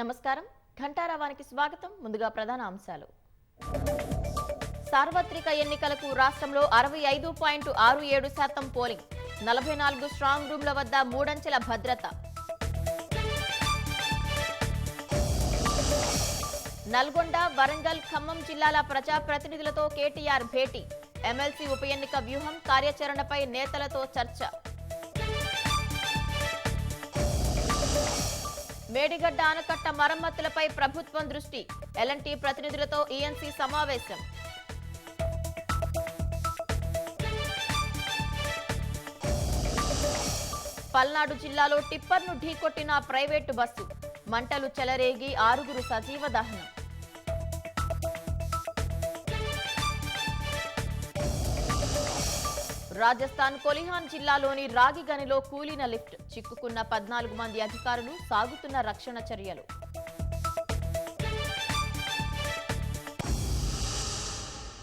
నమస్కారం ఘంటారావానికి స్వాగతం ముందుగా ప్రధాన అంశాలు సార్వత్రిక ఎన్నికలకు రాష్ట్రంలో 65.67% పోలింగ్ 44 స్ట్రాంగ్ రూమ్ల వద్ద మూడంచెల భద్రత నల్గొండ వరంగల్ ఖమ్మం జిల్లాల ప్రజా ప్రతినిధులతో కేటీఆర్ భేటీ ఎమ్మెల్సీ ఉప ఎన్నిక వ్యూహం కార్యాచరణపై నేతలతో చర్చ మేడిగడ్డ ఆనకట్ట మరమ్మతులపై ప్రభుత్వం దృష్టి ఎల్ఎన్టీ ప్రతినిధులతో ఈఎన్సీ సమావేశం పల్నాడు జిల్లాలో టిప్పర్ను ఢీకొట్టిన ప్రైవేటు బస్సు మంటలు చెలరేగి 6 సజీవ దహనం రాజస్థాన్ కొలిహాన్ జిల్లాలోని రాగిగనిలో కూలిన లిఫ్ట్ చిక్కుకున్న 14 మంది అధికారులు సాగుతున్న రక్షణ చర్యలు